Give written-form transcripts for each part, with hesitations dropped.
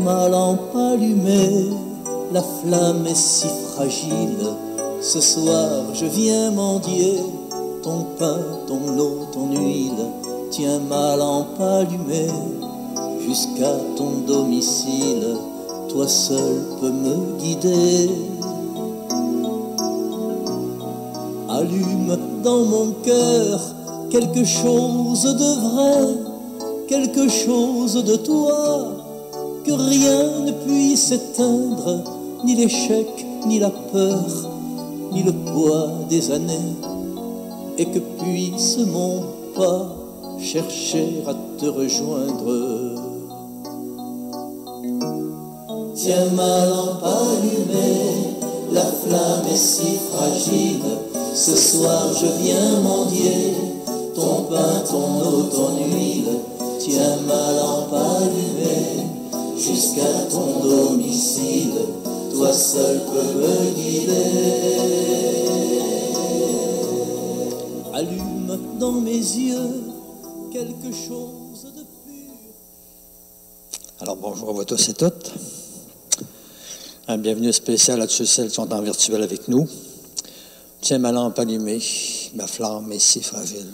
ma lampe allumée, la flamme est si fragile. Ce soir je viens mendier ton pain, ton eau, ton huile. Tiens ma lampe allumée jusqu'à ton domicile. Toi seul peux me guider. Allume dans mon cœur quelque chose de vrai, quelque chose de toi, que rien ne puisse éteindre, ni l'échec, ni la peur, ni le poids des années, et que puisse mon pas chercher à te rejoindre. Tiens ma lampe allumée, la flamme est si fragile. Ce soir je viens mendier ton pain, ton eau, ton huile. Tiens ma lampe allumée jusqu'à ton domicile. Toi seul peux me guider. Allume dans mes yeux quelque chose de pur. Alors bonjour à vous tous et toutes. Un bienvenue spécial à tous celles qui sont en virtuel avec nous. Tiens ma lampe allumée, ma flamme est si fragile.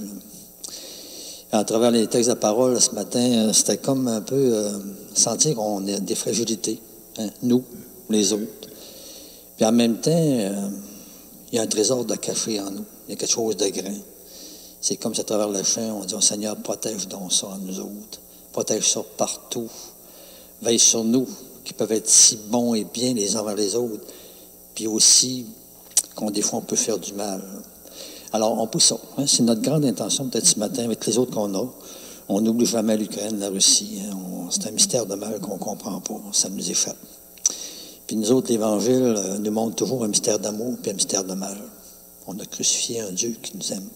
À travers les textes de parole ce matin, c'était comme un peu sentir qu'on a des fragilités, hein, nous, les autres. Puis en même temps, il y a un trésor de caché en nous. Il y a quelque chose de grand. C'est comme si à travers le chant, on dit, oh, Seigneur, protège donc ça en nous autres. Protège ça partout. Veille sur nous, qui peuvent être si bons et bien les uns envers les autres. Puis aussi, qu'on des fois, on peut faire du mal. Alors, on pousse ça. Hein? C'est notre grande intention, peut-être ce matin, avec les autres qu'on a. On n'oublie jamais l'Ukraine, la Russie. Hein? C'est un mystère de mal qu'on ne comprend pas. Ça nous échappe. Puis nous autres, l'Évangile nous montre toujours un mystère d'amour puis un mystère de mal. On a crucifié un Dieu qui nous aime.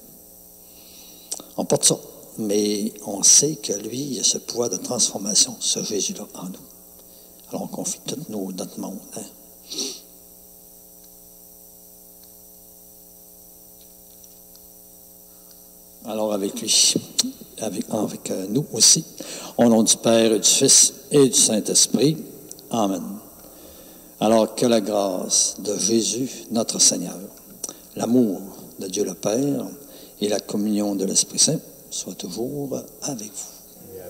On porte ça. Mais on sait que lui, il a ce pouvoir de transformation, ce Jésus-là, en nous. Alors, on confie tout notre monde. Hein? Alors, avec lui, avec nous aussi, au nom du Père, et du Fils et du Saint-Esprit. Amen. Alors, que la grâce de Jésus, notre Seigneur, l'amour de Dieu le Père et la communion de l'Esprit Saint soient toujours avec vous.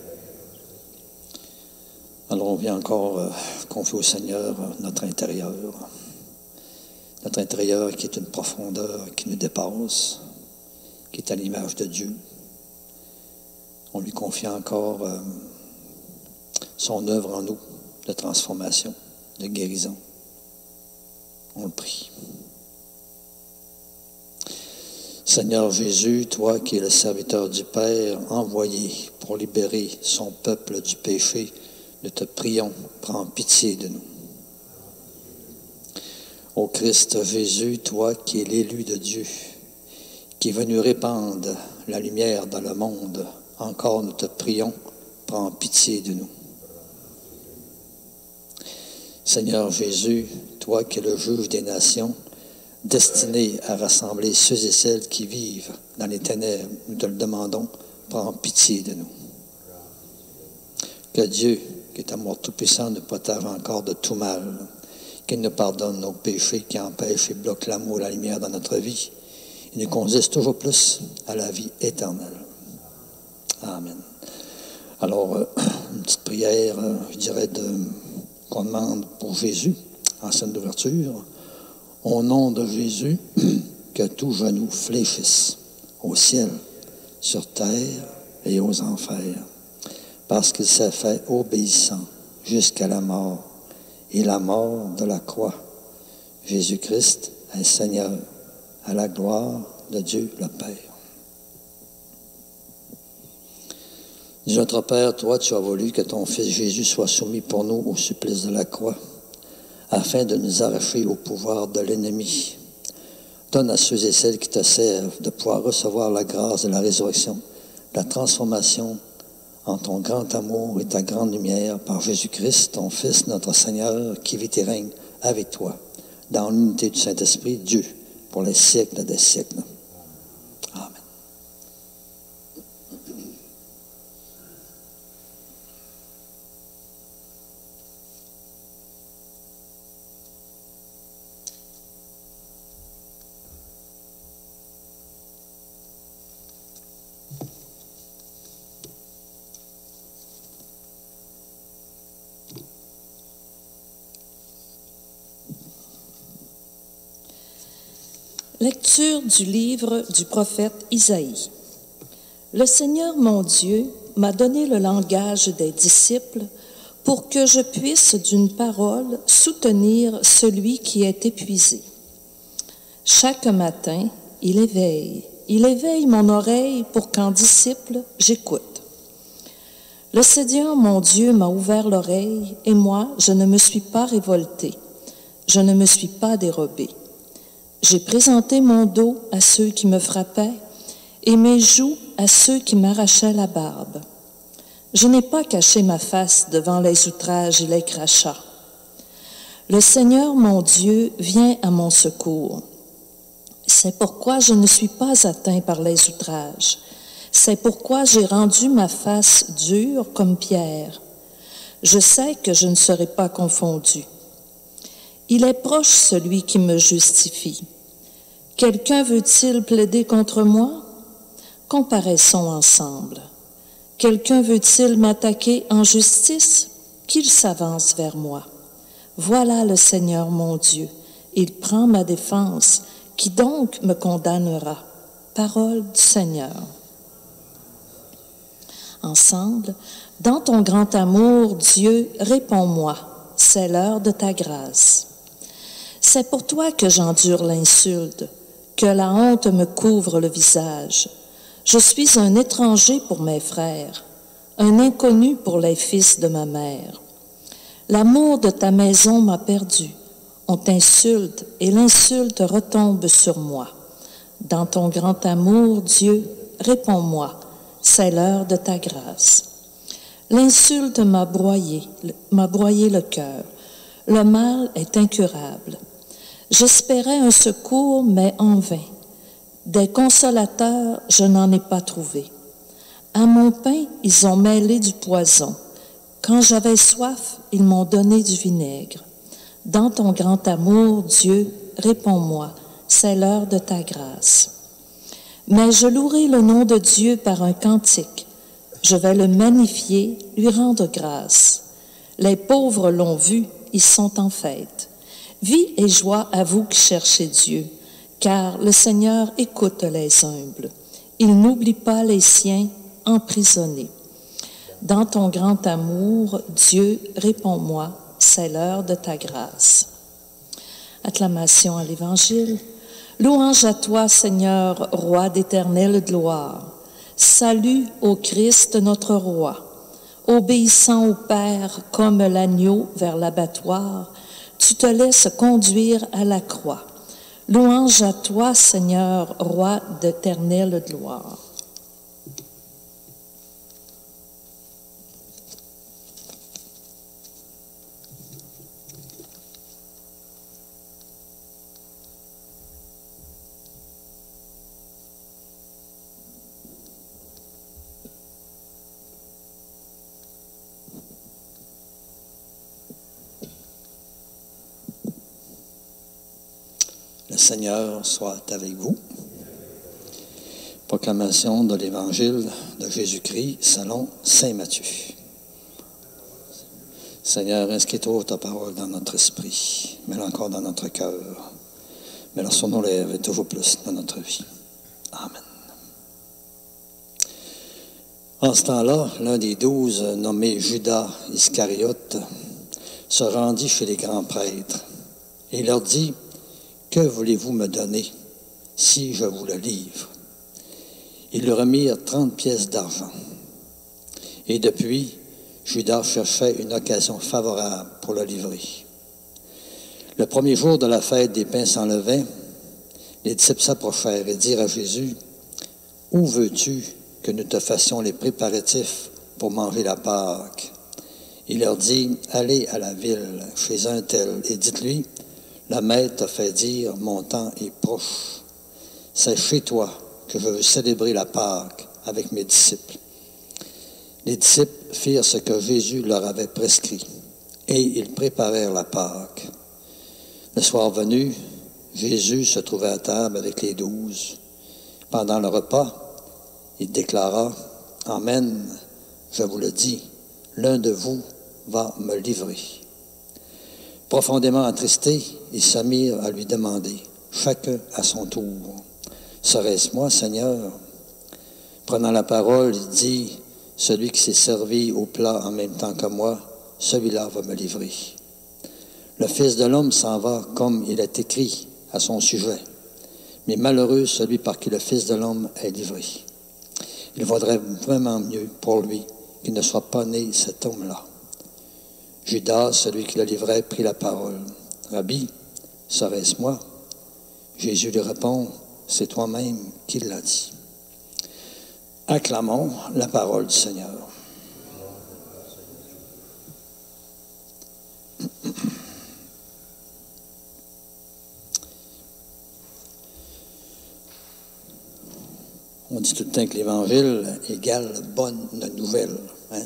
Alors, on vient encore confier au Seigneur notre intérieur. Notre intérieur qui est une profondeur qui nous dépasse, qui est à l'image de Dieu. On lui confie encore son œuvre en nous, de transformation, de guérison. On le prie. Seigneur Jésus, toi qui es le serviteur du Père, envoyé pour libérer son peuple du péché, nous te prions, prends pitié de nous. Ô Christ Jésus, toi qui es l'élu de Dieu, qui est venu répandre la lumière dans le monde, encore nous te prions, prends pitié de nous. Seigneur Jésus, toi qui es le juge des nations, destiné à rassembler ceux et celles qui vivent dans les ténèbres, nous te le demandons, prends pitié de nous. Que Dieu, qui est amour tout-puissant, nous protège encore de tout mal, qu'il nous pardonne nos péchés qui empêchent et bloquent l'amour et la lumière dans notre vie, et nous conduise toujours plus à la vie éternelle. Amen. Alors, une petite prière, je dirais, qu'on demande pour Jésus, en scène d'ouverture. Au nom de Jésus, que tout genou fléchisse au ciel, sur terre et aux enfers, parce qu'il s'est fait obéissant jusqu'à la mort, et la mort de la croix. Jésus-Christ est Seigneur, à la gloire de Dieu le Père. Dis notre Père, toi, tu as voulu que ton Fils Jésus soit soumis pour nous au supplice de la croix, afin de nous arracher au pouvoir de l'ennemi. Donne à ceux et celles qui te servent de pouvoir recevoir la grâce de la résurrection, la transformation en ton grand amour et ta grande lumière par Jésus-Christ, ton Fils, notre Seigneur, qui vit et règne avec toi, dans l'unité du Saint-Esprit, Dieu, pour les siècles des siècles. Amen. Lecture du livre du prophète Isaïe. Le Seigneur mon Dieu m'a donné le langage des disciples pour que je puisse d'une parole soutenir celui qui est épuisé. Chaque matin, il éveille mon oreille pour qu'en disciple, j'écoute. Le Seigneur mon Dieu m'a ouvert l'oreille et moi, je ne me suis pas révoltée, je ne me suis pas dérobée. J'ai présenté mon dos à ceux qui me frappaient et mes joues à ceux qui m'arrachaient la barbe. Je n'ai pas caché ma face devant les outrages et les crachats. Le Seigneur mon Dieu vient à mon secours. C'est pourquoi je ne suis pas atteint par les outrages. C'est pourquoi j'ai rendu ma face dure comme pierre. Je sais que je ne serai pas confondu. Il est proche celui qui me justifie. Quelqu'un veut-il plaider contre moi? Comparaissons ensemble. Quelqu'un veut-il m'attaquer en justice? Qu'il s'avance vers moi. Voilà le Seigneur mon Dieu. Il prend ma défense. Qui donc me condamnera? Parole du Seigneur. Ensemble, dans ton grand amour, Dieu, réponds-moi. C'est l'heure de ta grâce. C'est pour toi que j'endure l'insulte, que la honte me couvre le visage. Je suis un étranger pour mes frères, un inconnu pour les fils de ma mère. L'amour de ta maison m'a perdu. On t'insulte et l'insulte retombe sur moi. Dans ton grand amour, Dieu, réponds-moi. C'est l'heure de ta grâce. L'insulte m'a broyé le cœur. Le mal est incurable. J'espérais un secours, mais en vain. Des consolateurs, je n'en ai pas trouvé. À mon pain, ils ont mêlé du poison. Quand j'avais soif, ils m'ont donné du vinaigre. Dans ton grand amour, Dieu, réponds-moi, c'est l'heure de ta grâce. Mais je louerai le nom de Dieu par un cantique. Je vais le magnifier, lui rendre grâce. Les pauvres l'ont vu, ils sont en fête. Vie et joie à vous qui cherchez Dieu, car le Seigneur écoute les humbles. Il n'oublie pas les siens emprisonnés. Dans ton grand amour, Dieu, réponds-moi, c'est l'heure de ta grâce. Acclamation à l'Évangile. Louange à toi, Seigneur, roi d'éternelle gloire. Salut au Christ notre roi. Obéissant au Père comme l'agneau vers l'abattoir, tu te laisses conduire à la croix. Louange à toi, Seigneur, roi d'éternelle gloire. Le Seigneur soit avec vous. Proclamation de l'Évangile de Jésus-Christ selon saint Matthieu. Seigneur, inscris-toi ta parole dans notre esprit, mets-la encore dans notre cœur, mets-la sur nos lèvres et toujours plus dans notre vie. Amen. En ce temps-là, l'un des 12, nommé Judas Iscariote, se rendit chez les grands prêtres et leur dit: « Que voulez-vous me donner si je vous le livre? » Ils lui remirent 30 pièces d'argent. Et depuis, Judas cherchait une occasion favorable pour le livrer. Le premier jour de la fête des pains sans levain, les disciples s'approchèrent et dirent à Jésus: « Où veux-tu que nous te fassions les préparatifs pour manger la Pâque? » Il leur dit: « Allez à la ville, chez un tel, et dites-lui: le Maître t'a fait dire, mon temps est proche. C'est chez toi que je veux célébrer la Pâque avec mes disciples. » Les disciples firent ce que Jésus leur avait prescrit, et ils préparèrent la Pâque. Le soir venu, Jésus se trouvait à table avec les 12. Pendant le repas, il déclara: « Amen, je vous le dis, l'un de vous va me livrer. » Profondément attristés, ils se mirent à lui demander: « chacun à son tour. Serait-ce moi, Seigneur? Prenant la parole, il dit, celui qui s'est servi au plat en même temps que moi, celui-là va me livrer. Le Fils de l'homme s'en va comme il est écrit à son sujet. Mais malheureux celui par qui le Fils de l'homme est livré. Il vaudrait vraiment mieux pour lui qu'il ne soit pas né cet homme-là. Judas, celui qui le livrait, prit la parole. Rabbi, serait-ce moi? Jésus lui répond, c'est toi-même qui l'as dit. Acclamons la parole du Seigneur. On dit tout le temps que l'Évangile égale bonne nouvelle. Hein?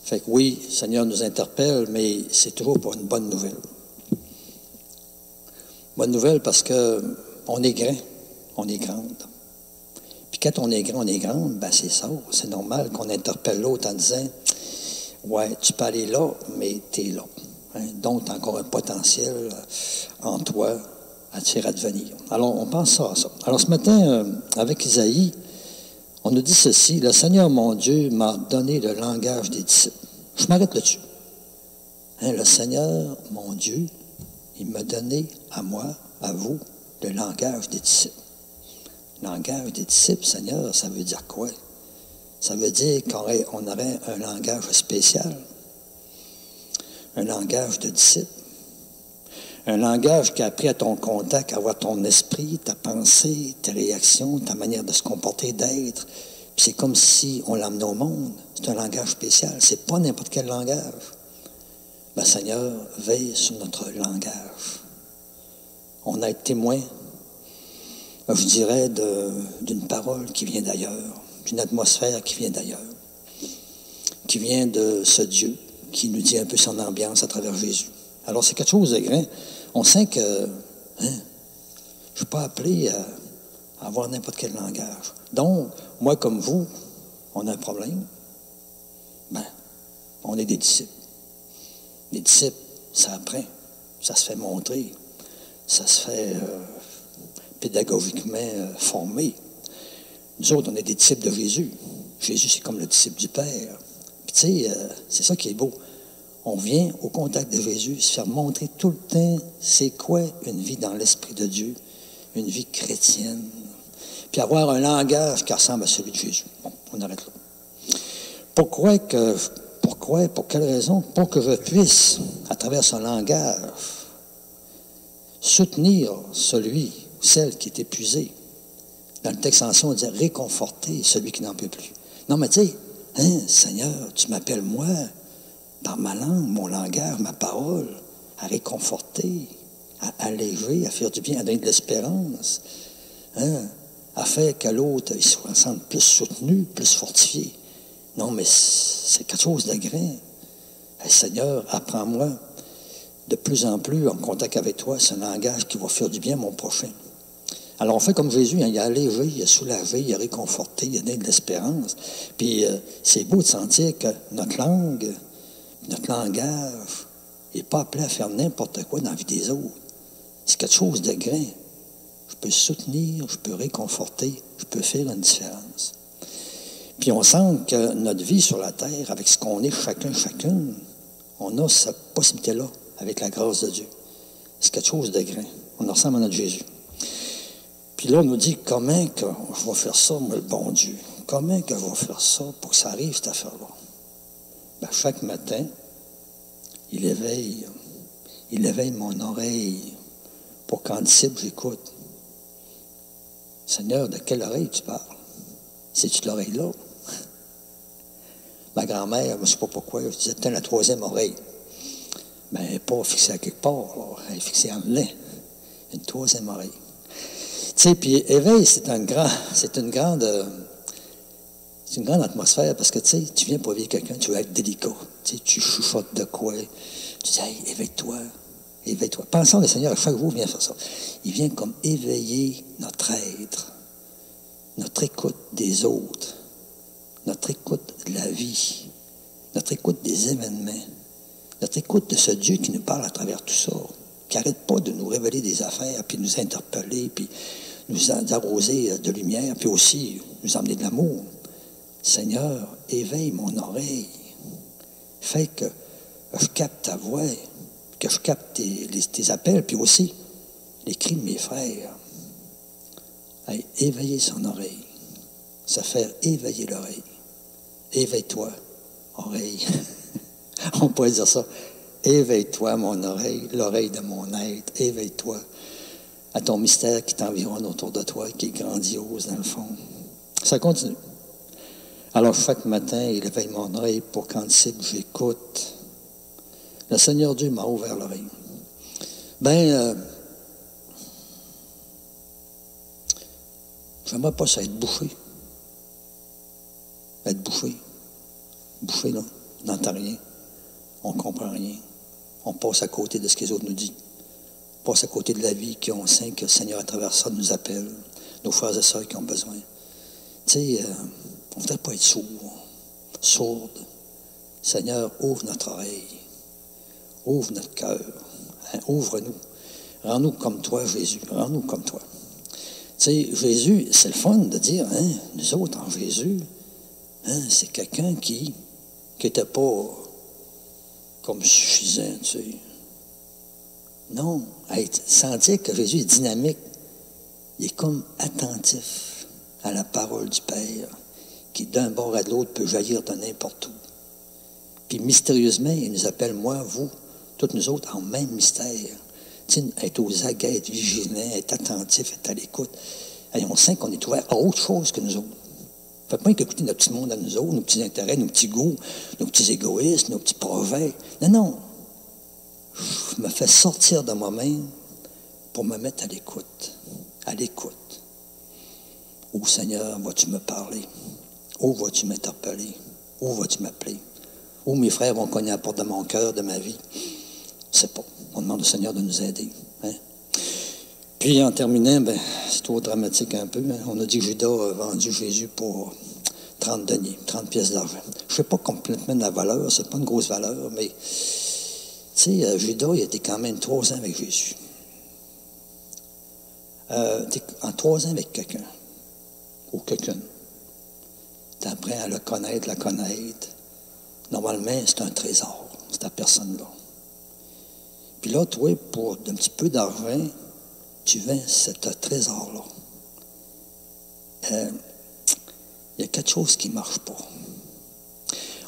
Fait que oui, le Seigneur nous interpelle, mais c'est toujours pour une bonne nouvelle. Bonne nouvelle parce qu'on est grand, on est grande. Puis quand on est grand, on est grande, ben c'est ça. C'est normal qu'on interpelle l'autre en disant « Ouais, tu peux aller là, mais tu es là. Hein? Donc, tu as encore un potentiel en toi à te faire advenir. » Alors, on pense ça à ça. Alors, ce matin, avec Isaïe, on nous dit ceci, « Le Seigneur, mon Dieu, m'a donné le langage des disciples. » Je m'arrête là-dessus. Hein, le Seigneur, mon Dieu, il m'a donné à moi, à vous, le langage des disciples. Le langage des disciples, Seigneur, ça veut dire quoi? Ça veut dire qu'on aurait un langage spécial, un langage de disciples. Un langage qui a appris à ton contact, à voir ton esprit, ta pensée, tes réactions, ta manière de se comporter, d'être. Puis c'est comme si on l'amenait au monde. C'est un langage spécial. C'est pas n'importe quel langage. Ben, Seigneur, veille sur notre langage. On a été témoin, je dirais, d'une parole qui vient d'ailleurs, d'une atmosphère qui vient d'ailleurs, qui vient de ce Dieu qui nous dit un peu son ambiance à travers Jésus. Alors, c'est quelque chose de grand. On sent que je ne suis pas appelé à avoir n'importe quel langage. Donc, moi comme vous, on a un problème. Ben, on est des disciples. Les disciples, ça apprend, ça se fait montrer, ça se fait pédagogiquement former. Nous autres, on est des disciples de Jésus. Jésus, c'est comme le disciple du Père. Puis, tu sais, c'est ça qui est beau. On vient au contact de Jésus, se faire montrer tout le temps c'est quoi une vie dans l'Esprit de Dieu, une vie chrétienne, puis avoir un langage qui ressemble à celui de Jésus. Bon, on arrête là. Pourquoi, pour quelle raison? Pour que je puisse, à travers son langage, soutenir celui ou celle qui est épuisé. Dans le texte ancien, on dit réconforter celui qui n'en peut plus. Non, mais tu sais, Seigneur, tu m'appelles moi, par ma langue, mon langage, ma parole, à réconforter, à alléger, à faire du bien, à donner de l'espérance, à faire que l'autre il se sente plus soutenu, plus fortifié. Non, mais c'est quelque chose de grand. Hey, Seigneur, apprends-moi de plus en plus en contact avec toi, ce langage qui va faire du bien à mon prochain. Alors, on fait comme Jésus, il a allégé, il a soulagé, il a réconforté, il a donné de l'espérance. Puis, c'est beau de sentir que notre langue, notre langage n'est pas appelé à faire n'importe quoi dans la vie des autres. C'est quelque chose de grand. Je peux soutenir, je peux réconforter, je peux faire une différence. Puis on sent que notre vie sur la terre, avec ce qu'on est chacune, on a cette possibilité-là avec la grâce de Dieu. C'est quelque chose de grand. On ressemble à notre Jésus. Puis là, on nous dit comment que je vais faire ça, moi, le bon Dieu. Comment que je vais faire ça pour que ça arrive, cette affaire-là? Ben, chaque matin, il éveille mon oreille pour qu'en disciple, j'écoute. Seigneur, de quelle oreille tu parles? C'est-tu de l'oreille-là? Ma grand-mère, je ne sais pas pourquoi, je disais, t'as la troisième oreille. Mais elle n'est pas fixée à quelque part, là. Elle est fixée en l'ain. Une troisième oreille. Tu sais, puis éveil, c'est une grande atmosphère parce que, tu sais, tu viens pour vivre quelqu'un, tu veux être délicat. Tu sais, tu chuchotes de quoi. Tu dis, hey, éveille-toi. Éveille-toi. Pensons, le Seigneur, à chaque jour, vient faire ça. Il vient comme éveiller notre être, notre écoute des autres, notre écoute de la vie, notre écoute des événements, notre écoute de ce Dieu qui nous parle à travers tout ça, qui n'arrête pas de nous révéler des affaires, puis nous interpeller, puis nous arroser de lumière, puis aussi nous emmener de l'amour. Seigneur, éveille mon oreille. Fais que je capte ta voix, que je capte tes appels, puis aussi les cris de mes frères. Hey, éveiller son oreille, ça fait éveiller l'oreille. Éveille-toi, oreille. On pourrait dire ça. Éveille-toi, mon oreille, l'oreille de mon être. Éveille-toi à ton mystère qui t'environne autour de toi, qui est grandiose dans le fond. Ça continue. Alors, chaque matin, il éveille mon oreille pour qu'en disciple, j'écoute. Le Seigneur Dieu m'a ouvert l'oreille. J'aimerais pas ça être bouché. Être bouché. Bouché, là. On n'entend rien. On ne comprend rien. On passe à côté de ce que les autres nous disent. On passe à côté de la vie qu'on sait que le Seigneur, à travers ça, nous appelle. Nos frères et sœurs qui ont besoin. Tu sais, on ne voudrait pas être sourde. Seigneur, ouvre notre oreille. Ouvre notre cœur. Hein, ouvre-nous. Rends-nous comme toi, Jésus. Rends-nous comme toi. Tu sais, Jésus, c'est le fun de dire, hein, nous autres, en Jésus, hein, c'est quelqu'un qui n'était pas comme suffisant, tu sais. Non, sentir que Jésus est dynamique, il est comme attentif à la parole du Père, qui d'un bord à de l'autre peut jaillir de n'importe où. Puis mystérieusement, il nous appelle, moi, vous, toutes nous autres, en même mystère. Tu sais, être aux aguets, être vigilant, être attentif, être à l'écoute. Et on sent qu'on est ouvert à autre chose que nous autres. Fait pas qu'écouter notre petit monde à nous autres, nos petits intérêts, nos petits goûts, nos petits égoïsmes, nos petits projets. Non. Je me fais sortir de moi-même pour me mettre à l'écoute. À l'écoute. Où, Seigneur, vas-tu me parler? Où vas-tu m'interpeller? Où vas-tu m'appeler? Où mes frères vont cogner à la porte de mon cœur, de ma vie? Je ne sais pas. On demande au Seigneur de nous aider. Hein? Puis, en terminant, c'est trop dramatique un peu. Hein? On a dit que Judas a vendu Jésus pour 30 deniers, 30 pièces d'argent. Je ne sais pas complètement de la valeur, c'est pas une grosse valeur, mais tu sais, Judas, il était quand même 3 ans avec Jésus. En 3 ans avec quelqu'un, ou quelqu'un. Tu apprends à le connaître, la connaître. Normalement, c'est un trésor, cette personne-là. Puis là, toi, pour un petit peu d'argent, tu vends ce trésor-là. Il y a quelque chose qui ne marche pas.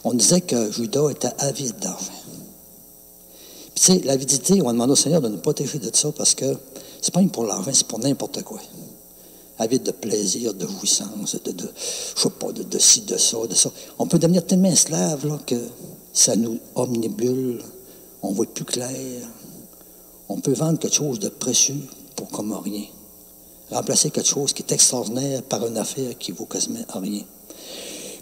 On disait que Judas était avide d'argent. Puis tu sais, l'avidité, on a demandé au Seigneur de nous protéger de ça parce que c'est pas pour l'argent, c'est pour n'importe quoi. Avide de plaisir, de jouissance, je sais pas, de ci, de ça. On peut devenir tellement esclave là, que ça nous omnibule, on voit plus clair. On peut vendre quelque chose de précieux pour comme rien. Remplacer quelque chose qui est extraordinaire par une affaire qui vaut quasiment rien.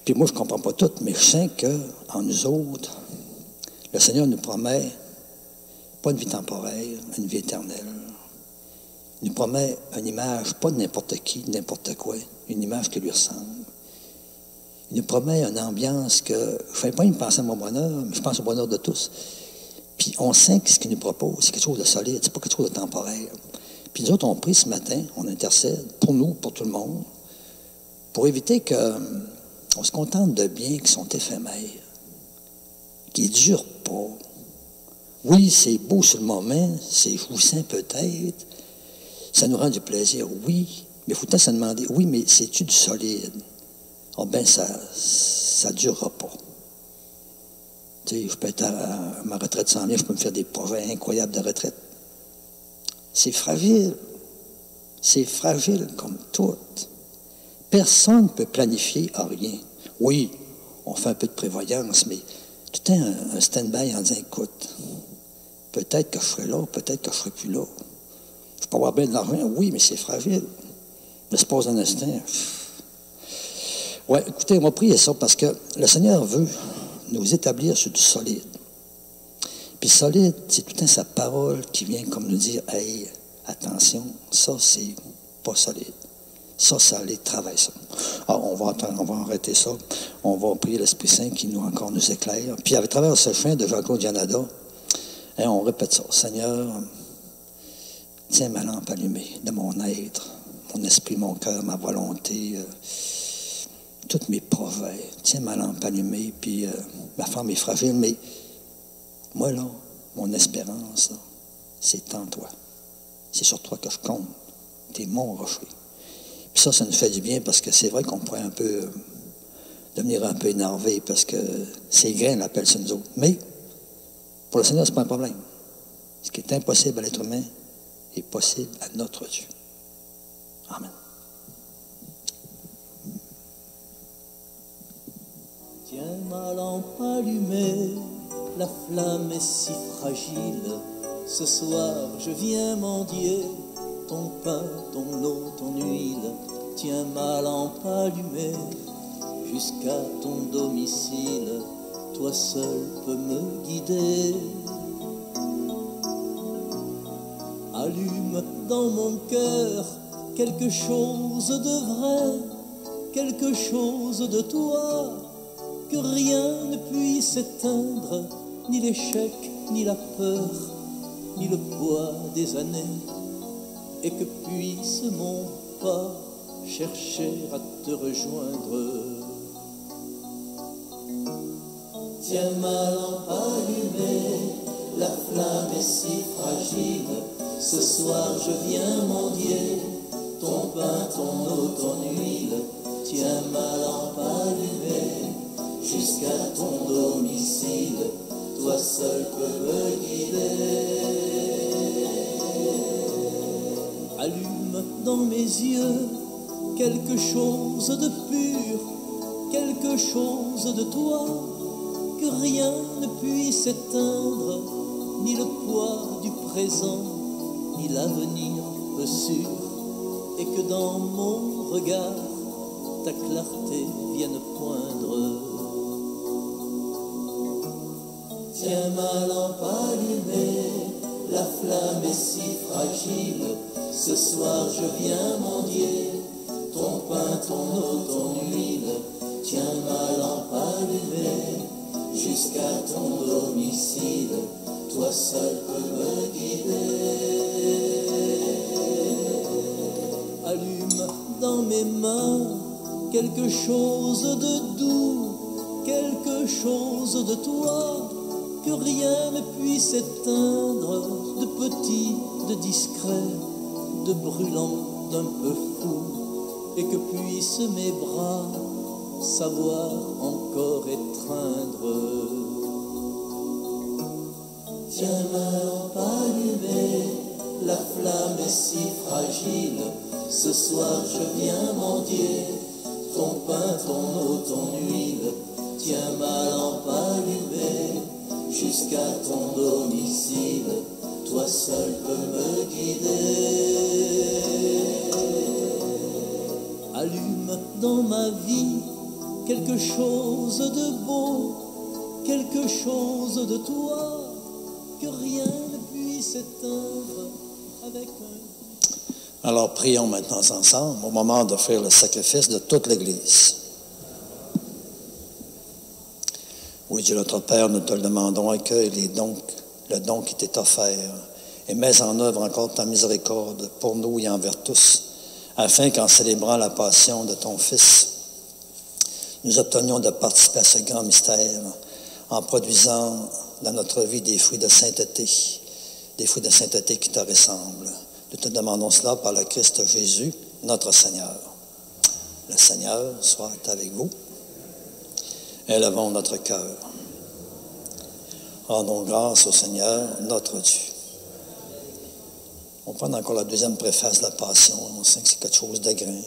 Puis moi, je ne comprends pas tout, mais je sens qu'en nous autres, le Seigneur nous promet pas une vie temporaire, une vie éternelle. Il nous promet une image, pas de n'importe qui, de n'importe quoi, une image qui lui ressemble. Il nous promet une ambiance que, je ne fais pas une pensée à mon bonheur, mais je pense au bonheur de tous. Puis on sent que ce qu'il nous propose, c'est quelque chose de solide, c'est pas quelque chose de temporaire. Puis nous autres, on prie ce matin, on intercède, pour nous, pour tout le monde, pour éviter qu'on se contente de biens qui sont éphémères, qui ne durent pas. Oui, c'est beau sur le moment, c'est jouissant peut-être, ça nous rend du plaisir, oui, mais il faut peut-être se demander, oui, mais c'est-tu du solide? Oh ben, ça ne durera pas. Tu sais, je peux être à ma retraite s'en vient, je peux me faire des projets incroyables de retraite. C'est fragile. C'est fragile comme tout. Personne ne peut planifier à rien. Oui, on fait un peu de prévoyance, mais tout le temps un stand-by en disant, écoute, peut-être que je serai là, peut-être que je ne serai plus là. Je peux avoir bien de l'argent, oui, mais c'est fragile. L'espace d'un instant. Oui, écoutez, on va prier ça parce que le Seigneur veut nous établir sur du solide. Puis solide, c'est tout le temps sa parole qui vient comme nous dire, hey, attention, ça, c'est pas solide. Ça allait travailler ça. Alors, on va arrêter ça. On va prier l'Esprit Saint qui encore nous éclaire. Puis, à travers ce chemin de Jean-Claude Yanada, on répète ça. Seigneur, Tiens ma lampe allumée de mon être, mon esprit, mon cœur, ma volonté, tous mes projets. Tiens ma lampe allumée, puis ma femme est fragile, mais moi, là, mon espérance, là, c'est en toi. C'est sur toi que je compte. T'es mon rocher. Puis ça nous fait du bien parce que c'est vrai qu'on pourrait un peu devenir un peu énervé parce que ces grains l'appellent sur nous autres. Mais pour le Seigneur, ce n'est pas un problème. Ce qui est impossible à l'être humain est possible à notre Dieu. Amen. Tiens ma lampe allumée, la flamme est si fragile. Ce soir je viens mendier ton pain, ton eau, ton huile. Tiens ma lampe allumée jusqu'à ton domicile. Toi seul peux me guider. Allume dans mon cœur quelque chose de vrai, quelque chose de toi, que rien ne puisse éteindre, ni l'échec, ni la peur, ni le poids des années, et que puisse mon pas chercher à te rejoindre. Tiens ma lampe allumée, la flamme est si fragile. Ce soir je viens mendier ton pain, ton eau, ton huile. Tiens ma lampe allumée jusqu'à ton domicile. Toi seul peux me guider. Allume dans mes yeux quelque chose de pur, quelque chose de toi, que rien ne puisse éteindre, ni le poids du présent, ni l'avenir peu sûr, et que dans mon regard ta clarté vienne poindre. Tiens ma lampe allumée, la flamme est si fragile. Ce soir je viens mendier ton pain, ton eau, ton huile. Tiens ma lampe allumée jusqu'à ton domicile. Toi seul peux me guider. Allume dans mes mains quelque chose de doux, quelque chose de toi, que rien ne puisse éteindre, de petit, de discret, de brûlant, d'un peu fou, et que puissent mes bras savoir encore étreindre. Tiens ma lampe allumée, la flamme est si fragile. Ce soir je viens mendier ton pain, ton eau, ton huile. Tiens ma lampe allumée jusqu'à ton domicile. Toi seul peux me guider. Allume dans ma vie quelque chose de beau, quelque chose de toi, que rien ne puisse éteindre avec un... Alors prions maintenant ensemble au moment d'offrir le sacrifice de toute l'Église. Oui, Dieu notre Père, nous te le demandons, accueille le don qui t'est offert et mets en œuvre encore ta miséricorde pour nous et envers tous, afin qu'en célébrant la passion de ton Fils, nous obtenions de participer à ce grand mystère en produisant dans notre vie des fruits de sainteté qui te ressemblent. Nous te demandons cela par le Christ Jésus, notre Seigneur. Le Seigneur soit avec vous. Élevons notre cœur. Rendons grâce au Seigneur, notre Dieu. On prend encore la deuxième préface de la Passion. On sait que c'est quelque chose de grand.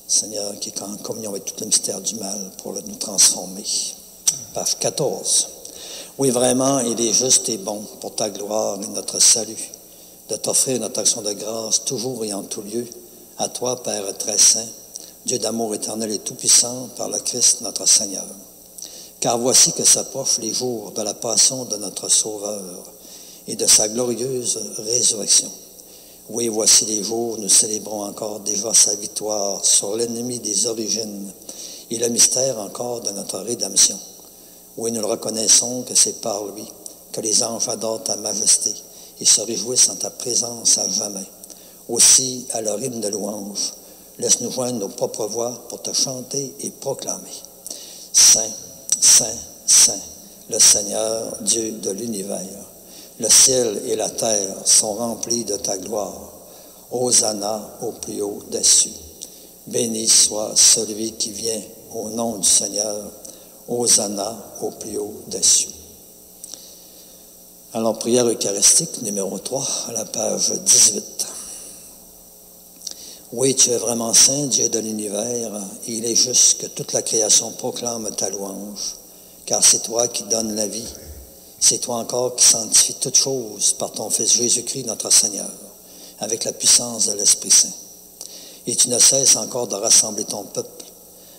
Seigneur, qui est en communion avec tout le mystère du mal pour nous transformer. Page 14. Oui, vraiment, il est juste et bon pour ta gloire et notre salut de t'offrir notre action de grâce toujours et en tout lieu à toi, Père très saint, Dieu d'amour éternel et tout-puissant par le Christ notre Seigneur. Car voici que s'approchent les jours de la passion de notre Sauveur et de sa glorieuse résurrection. Oui, voici les jours où nous célébrons encore déjà sa victoire sur l'ennemi des origines et le mystère encore de notre rédemption. Oui, nous le reconnaissons que c'est par lui que les anges adorent ta majesté et se réjouissent en ta présence à jamais. Aussi, à leur hymne de louange, laisse-nous joindre nos propres voix pour te chanter et proclamer. Saint, Saint, Saint, le Seigneur, Dieu de l'univers. Le ciel et la terre sont remplis de ta gloire. Hosanna au plus haut des cieux. Béni soit celui qui vient au nom du Seigneur. Hosanna au plus haut des cieux. Alors, prière eucharistique numéro 3, à la page 18. Oui, tu es vraiment saint, Dieu de l'univers, et il est juste que toute la création proclame ta louange, car c'est toi qui donnes la vie, c'est toi encore qui sanctifie toutes choses par ton Fils Jésus-Christ, notre Seigneur, avec la puissance de l'Esprit Saint. Et tu ne cesses encore de rassembler ton peuple,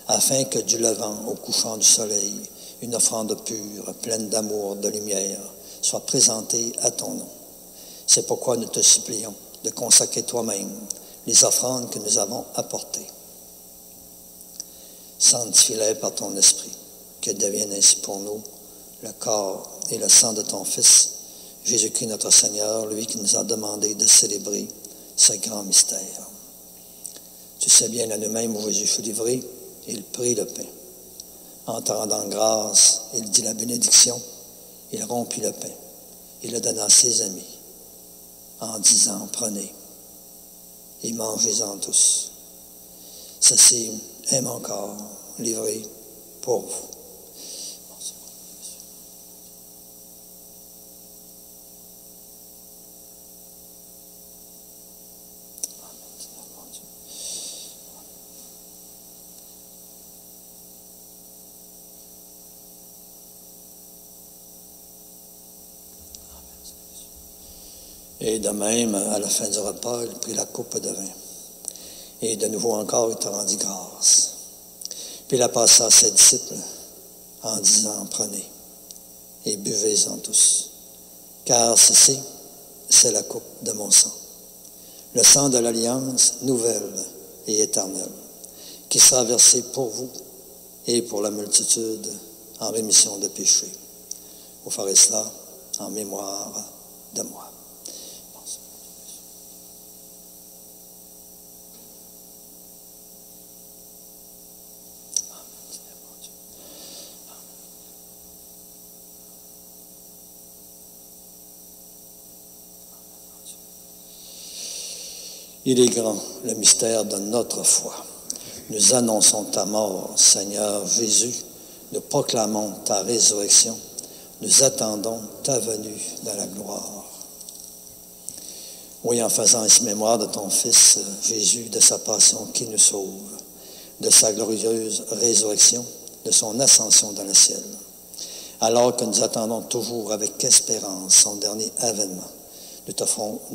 afin que du levant au couchant du soleil, une offrande pure, pleine d'amour, de lumière, soit présentée à ton nom. C'est pourquoi nous te supplions de consacrer toi-même les offrandes que nous avons apportées. Sanctifie-les par ton esprit, que devienne ainsi pour nous le corps et le sang de ton Fils, Jésus-Christ notre Seigneur, lui qui nous a demandé de célébrer ce grand mystère. Tu sais bien, la nuit même où Jésus fut livré, il prit le pain. En te rendant grâce, il dit la bénédiction, il rompit le pain, il le donna à ses amis, en disant, prenez, et mangez-en tous. Ceci est mon corps livré pour vous. Et de même, à la fin du repas, il prit la coupe de vin. Et de nouveau encore, il te rendit grâce. Puis il la passa à ses disciples en disant, prenez et buvez-en tous. Car ceci, c'est la coupe de mon sang. Le sang de l'alliance nouvelle et éternelle, qui sera versé pour vous et pour la multitude en rémission de péchés. Vous ferez cela en mémoire de moi. Il est grand, le mystère de notre foi. Nous annonçons ta mort, Seigneur Jésus. Nous proclamons ta résurrection. Nous attendons ta venue dans la gloire. Oui, en faisant ainsi mémoire de ton Fils Jésus, de sa passion qui nous sauve, de sa glorieuse résurrection, de son ascension dans le ciel, alors que nous attendons toujours avec espérance son dernier avènement. Nous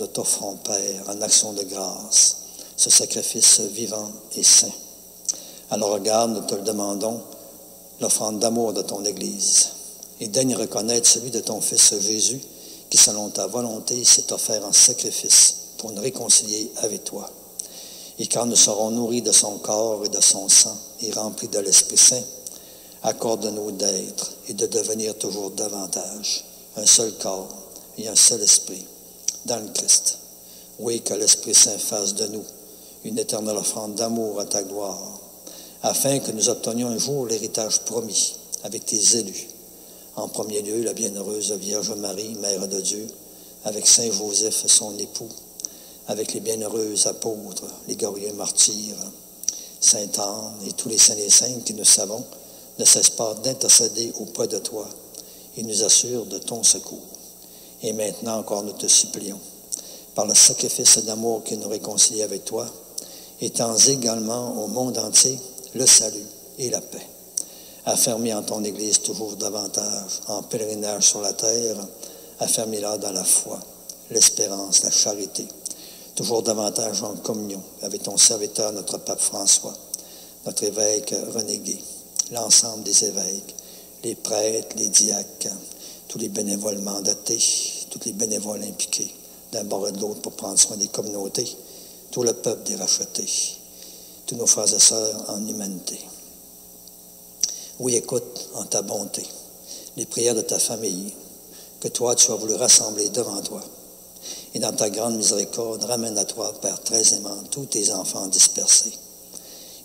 t'offrons, Père, en action de grâce, ce sacrifice vivant et saint. Alors regarde, nous te le demandons, l'offrande d'amour de ton Église, et daigne reconnaître celui de ton Fils Jésus, qui selon ta volonté s'est offert en sacrifice pour nous réconcilier avec toi. Et quand nous serons nourris de son corps et de son sang, et remplis de l'Esprit Saint, accorde-nous d'être et de devenir toujours davantage un seul corps et un seul esprit, dans le Christ. Oui, que l'Esprit Saint fasse de nous une éternelle offrande d'amour à ta gloire, afin que nous obtenions un jour l'héritage promis avec tes élus. En premier lieu, la bienheureuse Vierge Marie, Mère de Dieu, avec Saint Joseph, son époux, avec les bienheureux apôtres, les glorieux martyrs, Sainte Anne et tous les saints et saintes qui, nous savons, ne cessent pas d'intercéder auprès de toi et nous assurent de ton secours. Et maintenant encore, nous te supplions, par le sacrifice d'amour qui nous réconcilie avec toi, étends également au monde entier le salut et la paix. Affermis en ton Église toujours davantage, en pèlerinage sur la terre, affermis-la dans la foi, l'espérance, la charité, toujours davantage en communion avec ton serviteur, notre pape François, notre évêque René Gué, l'ensemble des évêques, les prêtres, les diacres, tous les bénévoles mandatés, tous les bénévoles impliqués d'un bord et de l'autre pour prendre soin des communautés, tout le peuple des rachetés, tous nos frères et sœurs en humanité. Oui, écoute en ta bonté les prières de ta famille, que toi tu as voulu rassembler devant toi, Et dans ta grande miséricorde, ramène à toi, Père très aimant, tous tes enfants dispersés.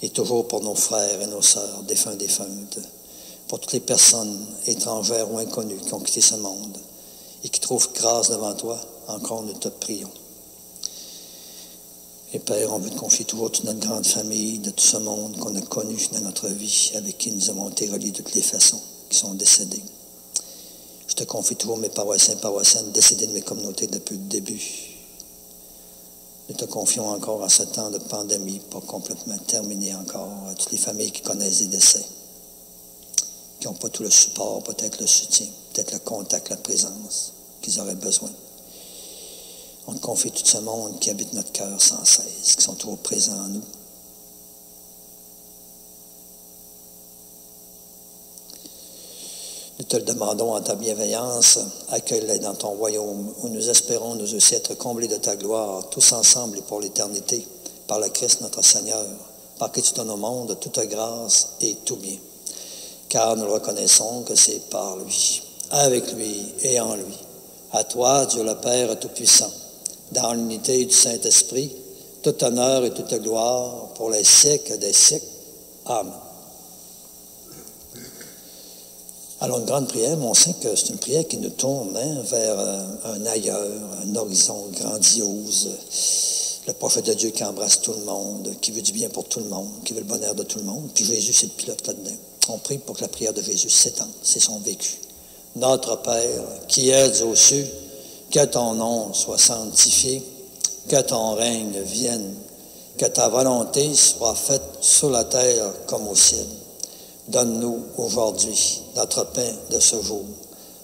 Et toujours pour nos frères et nos sœurs, défunts, défuntes, pour toutes les personnes étrangères ou inconnues qui ont quitté ce monde et qui trouvent grâce devant toi, encore nous te prions. Et Père, on veut te confier toujours toute notre grande famille, de tout ce monde qu'on a connu dans notre vie, avec qui nous avons été reliés de toutes les façons, qui sont décédés. Je te confie toujours mes paroissiens, paroissiennes, décédés de mes communautés depuis le début. Nous te confions encore en ce temps de pandémie, pas complètement terminé encore, à toutes les familles qui connaissent des décès, qui n'ont pas tout le support, peut-être le soutien, peut-être le contact, la présence qu'ils auraient besoin. On te confie tout ce monde qui habite notre cœur sans cesse, qui sont toujours présents en nous. Nous te le demandons en ta bienveillance, accueille-les dans ton royaume, où nous espérons nous aussi être comblés de ta gloire, tous ensemble et pour l'éternité, par le Christ notre Seigneur, par qui tu donnes au monde toute grâce et tout bien. Car nous reconnaissons que c'est par lui, avec lui et en lui. À toi, Dieu le Père Tout-Puissant, dans l'unité du Saint-Esprit, tout honneur et toute gloire pour les siècles des siècles. Amen. Alors, une grande prière, mais on sait que c'est une prière qui nous tourne vers un ailleurs, un horizon grandiose. Le prophète de Dieu qui embrasse tout le monde, qui veut du bien pour tout le monde, qui veut le bonheur de tout le monde. Puis Jésus, c'est le pilote là-dedans. On prie pour que la prière de Jésus s'étende. C'est son vécu. Notre Père, qui es aux cieux, que ton nom soit sanctifié, que ton règne vienne, que ta volonté soit faite sur la terre comme au ciel. Donne-nous aujourd'hui notre pain de ce jour.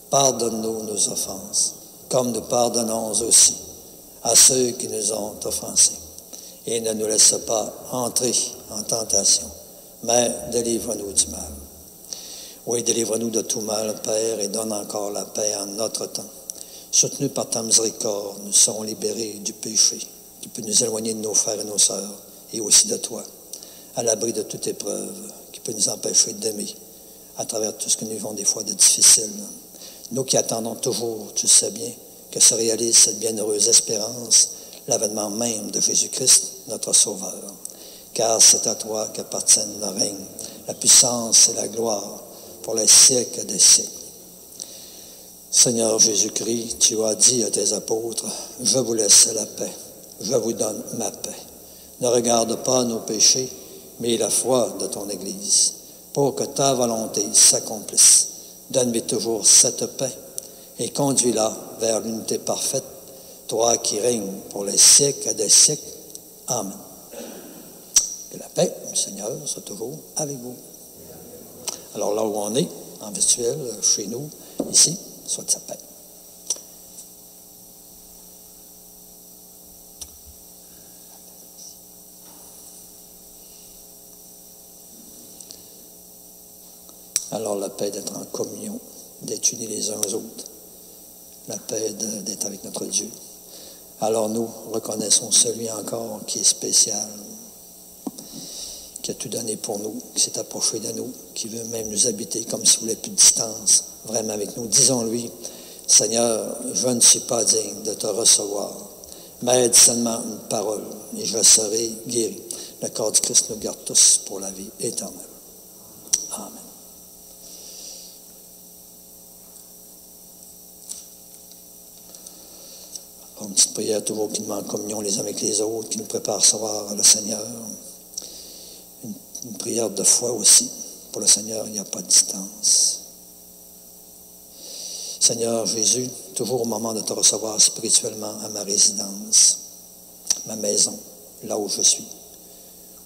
Pardonne-nous nos offenses, comme nous pardonnons aussi à ceux qui nous ont offensés. Et ne nous laisse pas entrer en tentation, mais délivre-nous du mal. Oui, délivre-nous de tout mal, Père, et donne encore la paix en notre temps. Soutenus par ta miséricorde, nous serons libérés du péché qui peut nous éloigner de nos frères et nos sœurs, et aussi de toi, à l'abri de toute épreuve qui peut nous empêcher d'aimer à travers tout ce que nous vivons des fois de difficile. Nous qui attendons toujours, tu sais bien, que se réalise cette bienheureuse espérance, l'avènement même de Jésus-Christ, notre Sauveur. Car c'est à toi qu'appartiennent le règne, la puissance et la gloire pour les siècles des siècles. Seigneur Jésus-Christ, tu as dit à tes apôtres, « Je vous laisse la paix, je vous donne ma paix. Ne regarde pas nos péchés, mais la foi de ton Église, pour que ta volonté s'accomplisse. Donne-lui toujours cette paix et conduis-la vers l'unité parfaite, toi qui règnes pour les siècles des siècles. Amen. » Que la paix du Seigneur soit toujours avec vous. Alors là où on est, en virtuel, chez nous, ici, soit de sa paix. Alors la paix d'être en communion, d'être unis les uns aux autres, la paix d'être avec notre Dieu. Alors nous reconnaissons celui encore qui est spécial, qui a tout donné pour nous, qui s'est approché de nous, qui veut même nous habiter comme s'il voulait plus de distance, vraiment avec nous. Disons-lui, Seigneur, je ne suis pas digne de te recevoir, mais aide seulement une parole et je serai guéri. Le corps du Christ nous garde tous pour la vie éternelle. Amen. Une petite prière toujours qui nous met en communion les uns avec les autres, qui nous prépare à recevoir le Seigneur. Une prière de foi aussi. Pour le Seigneur, il n'y a pas de distance. Seigneur Jésus, toujours au moment de te recevoir spirituellement à ma résidence, ma maison, là où je suis,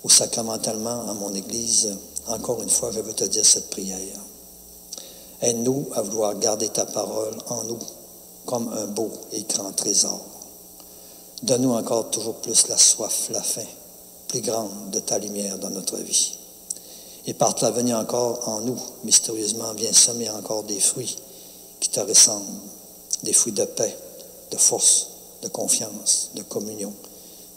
ou sacramentellement à mon Église, encore une fois, je veux te dire cette prière. Aide-nous à vouloir garder ta parole en nous comme un beau et grand trésor. Donne-nous encore toujours plus la soif, la faim, plus grande de ta lumière dans notre vie. Et par ta venue encore en nous, mystérieusement, viens semer encore des fruits qui te ressemblent, des fruits de paix, de force, de confiance, de communion,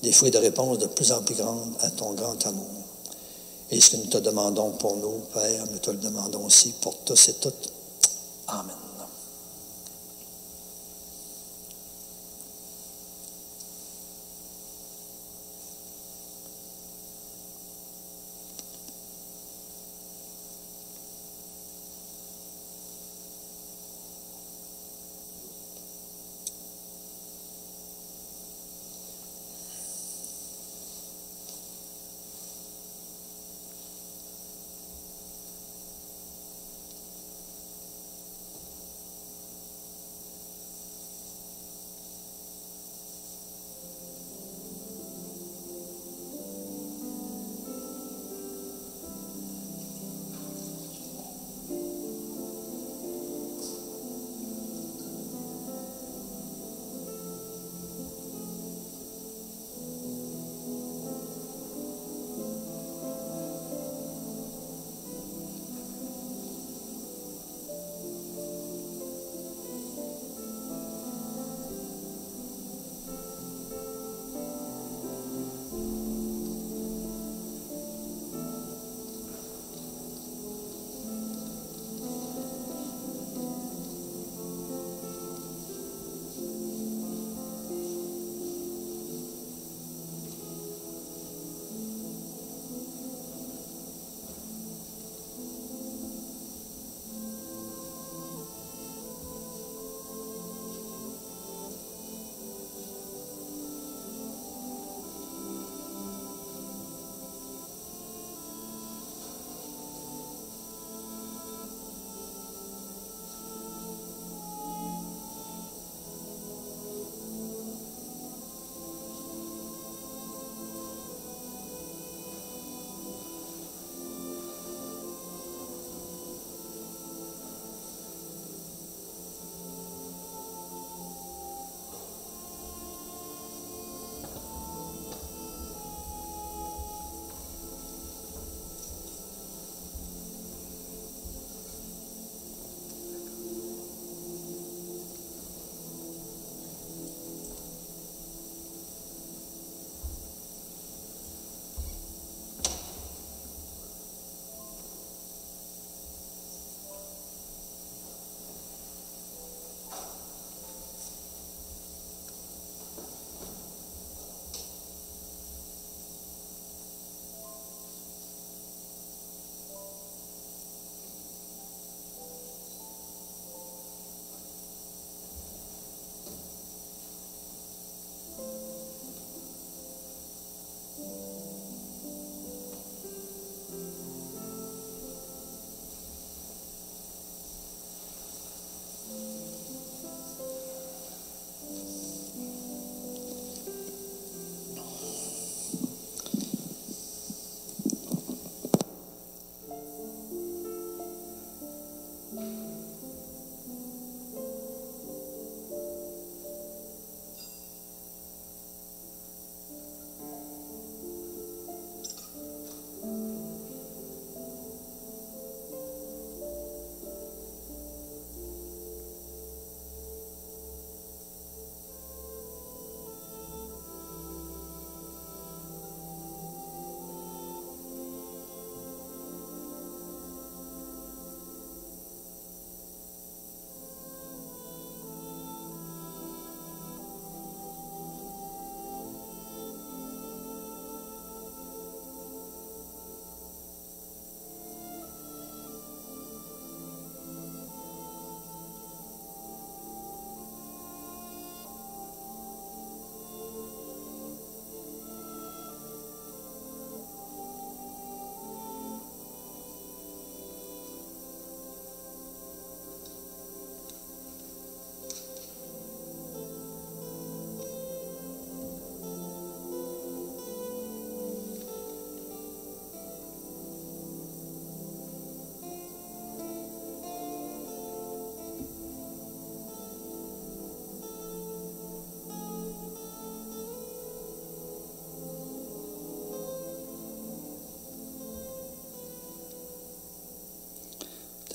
des fruits de réponse de plus en plus grande à ton grand amour. Et ce que nous te demandons pour nous, Père, nous te le demandons aussi pour tous et toutes. Amen.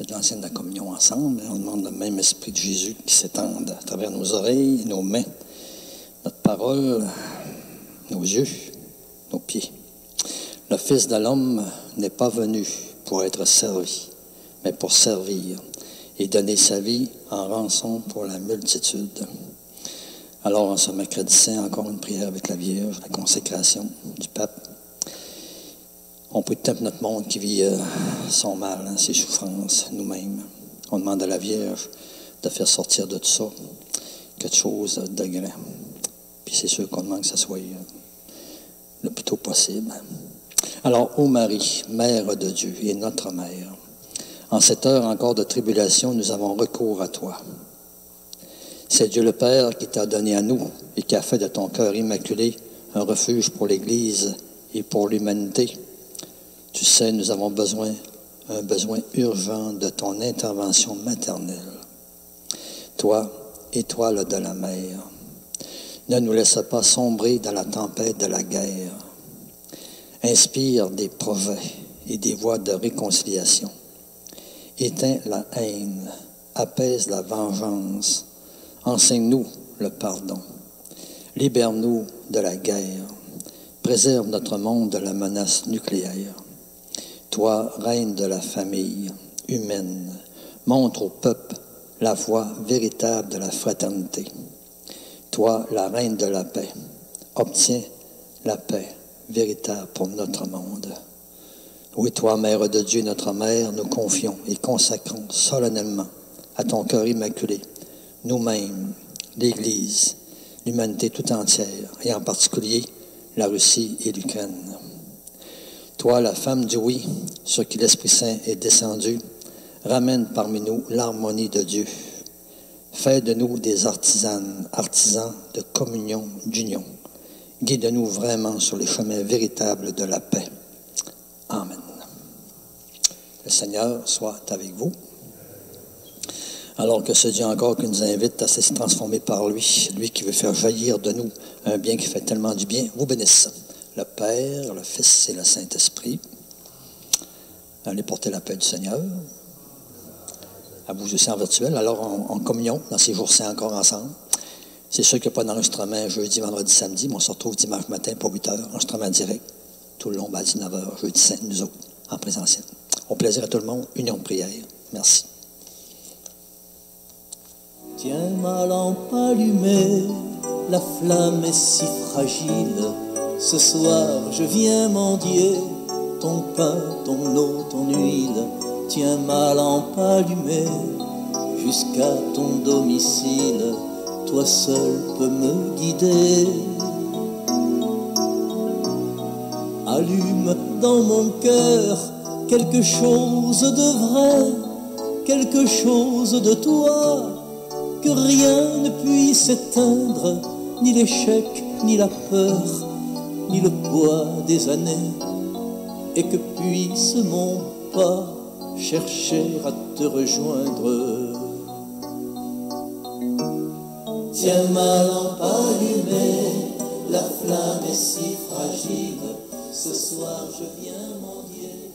C'est de l'ancienne de la communion ensemble. On demande le même esprit de Jésus qui s'étende à travers nos oreilles, nos mains, notre parole, nos yeux, nos pieds. Le Fils de l'homme n'est pas venu pour être servi, mais pour servir et donner sa vie en rançon pour la multitude. Alors, en ce mercredi saint, encore une prière avec la Vierge, la consécration du pape. On prie tout notre monde qui vit son mal, ses souffrances, nous-mêmes. On demande à la Vierge de faire sortir de tout ça quelque chose de grand. Puis c'est sûr qu'on demande que ça soit le plus tôt possible. Alors, ô Marie, Mère de Dieu et notre Mère, en cette heure encore de tribulation, nous avons recours à toi. C'est Dieu le Père qui t'a donné à nous et qui a fait de ton cœur immaculé un refuge pour l'Église et pour l'humanité. Tu sais, nous avons un besoin urgent de ton intervention maternelle. Toi, étoile de la mer, ne nous laisse pas sombrer dans la tempête de la guerre. Inspire des projets et des voies de réconciliation. Éteins la haine, apaise la vengeance, enseigne-nous le pardon. Libère-nous de la guerre, préserve notre monde de la menace nucléaire. Toi, reine de la famille humaine, montre au peuple la voie véritable de la fraternité. Toi, la reine de la paix, obtiens la paix véritable pour notre monde. Oui, toi, Mère de Dieu, notre Mère, nous confions et consacrons solennellement à ton cœur immaculé, nous-mêmes, l'Église, l'humanité tout entière, et en particulier la Russie et l'Ukraine. Toi, la femme du oui, sur qui l'Esprit Saint est descendu, ramène parmi nous l'harmonie de Dieu. Fais de nous des artisans de communion, d'union. Guide-nous vraiment sur les chemins véritables de la paix. Amen. Le Seigneur soit avec vous. Alors que ce Dieu encore qui nous invite à se transformer par lui, lui qui veut faire jaillir de nous un bien qui fait tellement du bien, vous bénisse. Le Père, le Fils et le Saint-Esprit. Allez porter la paix du Seigneur. À vous aussi en virtuel. Alors, en communion, dans ces jours saints encore ensemble. C'est sûr qu'il n'y a pas d'enregistrement jeudi, vendredi, samedi, mais on se retrouve dimanche matin pour 8 heures, enregistrement direct, tout le long, à 19 heures, jeudi saint, nous autres, en présentiel. Au plaisir à tout le monde, union de prière. Merci. Tiens ma lampe allumée, la flamme est si fragile. Ce soir je viens mendier ton pain, ton eau, ton huile. Tiens ma lampe allumée jusqu'à ton domicile. Toi seul peux me guider. Allume dans mon cœur quelque chose de vrai, quelque chose de toi, que rien ne puisse éteindre, ni l'échec, ni la peur, ni le poids des années, et que puisse mon pas chercher à te rejoindre. Tiens ma lampe allumée, la flamme est si fragile, ce soir je viens mendier.